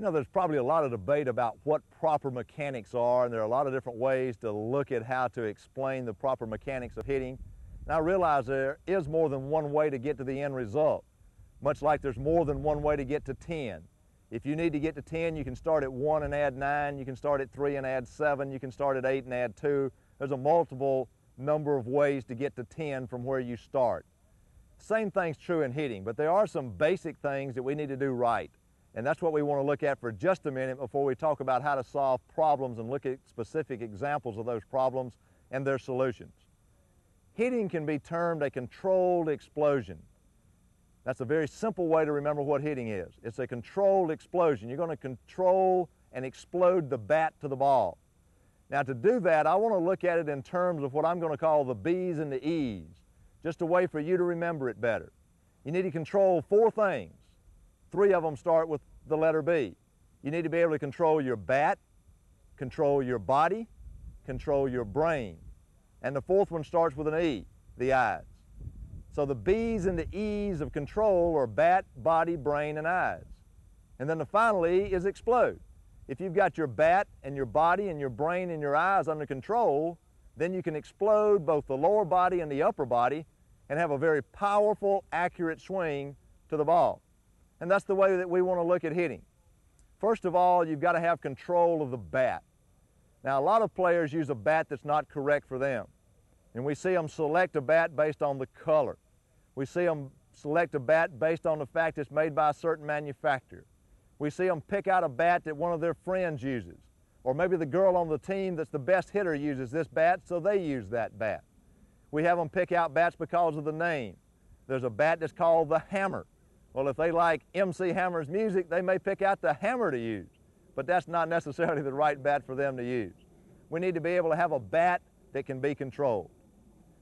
You know, there's probably a lot of debate about what proper mechanics are, and there are a lot of different ways to look at how to explain the proper mechanics of hitting. And I realize there is more than one way to get to the end result, much like there's more than one way to get to 10. If you need to get to 10, you can start at 1 and add 9, you can start at 3 and add 7, you can start at 8 and add 2. There's a multiple number of ways to get to 10 from where you start. Same thing's true in hitting, but there are some basic things that we need to do right. And that's what we want to look at for just a minute before we talk about how to solve problems and look at specific examples of those problems and their solutions. Hitting can be termed a controlled explosion. That's a very simple way to remember what hitting is. It's a controlled explosion. You're going to control and explode the bat to the ball. Now, to do that, I want to look at it in terms of what I'm going to call the B's and the E's, just a way for you to remember it better. You need to control 4 things. 3 of them start with the letter B. You need to be able to control your bat, control your body, control your brain. And the 4th one starts with an E, the eyes. So the B's and the E's of control are bat, body, brain, and eyes. And then the final E is explode. If you've got your bat and your body and your brain and your eyes under control, then you can explode both the lower body and the upper body and have a very powerful, accurate swing to the ball. And that's the way that we want to look at hitting. First of all, you've got to have control of the bat. Now, a lot of players use a bat that's not correct for them. And we see them select a bat based on the color. We see them select a bat based on the fact it's made by a certain manufacturer. We see them pick out a bat that one of their friends uses. Or maybe the girl on the team that's the best hitter uses this bat, so they use that bat. We have them pick out bats because of the name. There's a bat that's called the Hammer. Well, if they like MC Hammer's music, they may pick out the Hammer to use, but that's not necessarily the right bat for them to use. We need to be able to have a bat that can be controlled.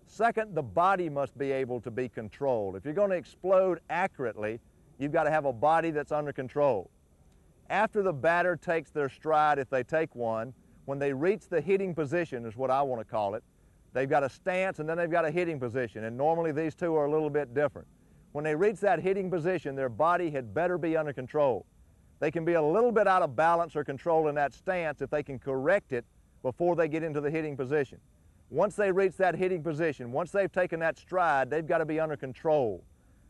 Second, the body must be able to be controlled. If you're going to explode accurately, you've got to have a body that's under control. After the batter takes their stride, if they take one, when they reach the hitting position is what I want to call it, they've got a stance and then they've got a hitting position, and normally these two are a little bit different. When they reach that hitting position, their body had better be under control. They can be a little bit out of balance or control in that stance if they can correct it before they get into the hitting position. Once they reach that hitting position, once they've taken that stride, they've got to be under control.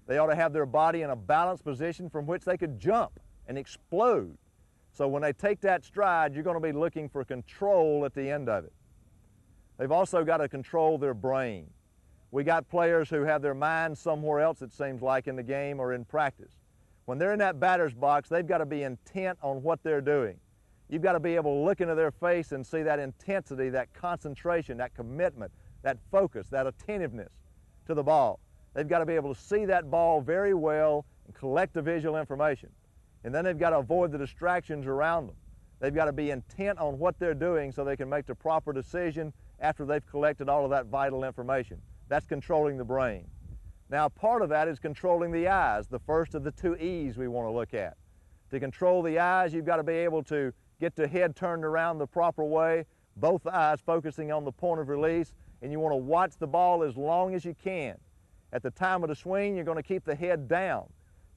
They ought to have their body in a balanced position from which they could jump and explode. So when they take that stride, you're going to be looking for control at the end of it. They've also got to control their brain. We got players who have their minds somewhere else, it seems like, in the game or in practice. When they're in that batter's box, they've got to be intent on what they're doing. You've got to be able to look into their face and see that intensity, that concentration, that commitment, that focus, that attentiveness to the ball. They've got to be able to see that ball very well and collect the visual information. And then they've got to avoid the distractions around them. They've got to be intent on what they're doing so they can make the proper decision after they've collected all of that vital information. That's controlling the brain. Now, part of that is controlling the eyes, the first of the 2 E's we want to look at. To control the eyes, you've got to be able to get the head turned around the proper way, both eyes focusing on the point of release, and you want to watch the ball as long as you can. At the time of the swing, you're going to keep the head down.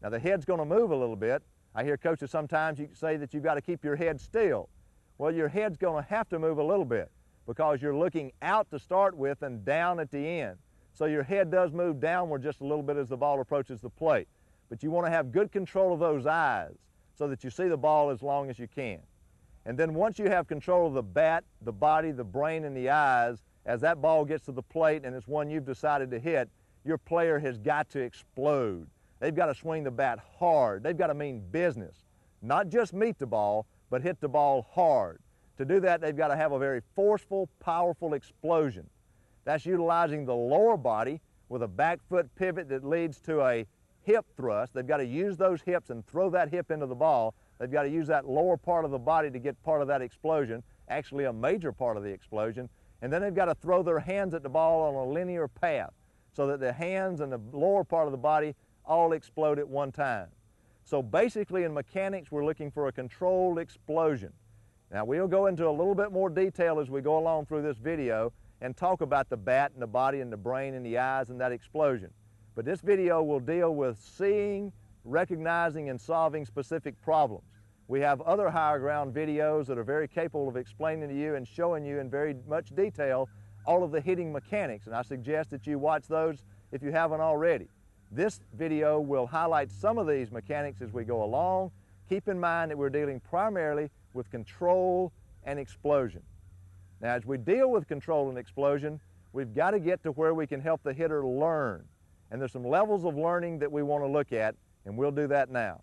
Now, the head's going to move a little bit. I hear coaches sometimes say that you've got to keep your head still. Well, your head's going to have to move a little bit because you're looking out to start with and down at the end. So your head does move downward just a little bit as the ball approaches the plate. But you want to have good control of those eyes so that you see the ball as long as you can. And then once you have control of the bat, the body, the brain, and the eyes, as that ball gets to the plate and it's one you've decided to hit, your player has got to explode. They've got to swing the bat hard. They've got to mean business. Not just meet the ball, but hit the ball hard. To do that, they've got to have a very forceful, powerful explosion. That's utilizing the lower body with a back foot pivot that leads to a hip thrust. They've got to use those hips and throw that hip into the ball. They've got to use that lower part of the body to get part of that explosion, actually a major part of the explosion. And then they've got to throw their hands at the ball on a linear path so that the hands and the lower part of the body all explode at one time. So basically in mechanics, we're looking for a controlled explosion. Now we'll go into a little bit more detail as we go along through this video and talk about the bat and the body and the brain and the eyes and that explosion. But this video will deal with seeing, recognizing, and solving specific problems. We have other higher ground videos that are very capable of explaining to you and showing you in very much detail all of the hitting mechanics, and I suggest that you watch those if you haven't already. This video will highlight some of these mechanics as we go along. Keep in mind that we're dealing primarily with control and explosion. Now, as we deal with control and explosion, we've got to get to where we can help the hitter learn. And there's some levels of learning that we want to look at, and we'll do that now.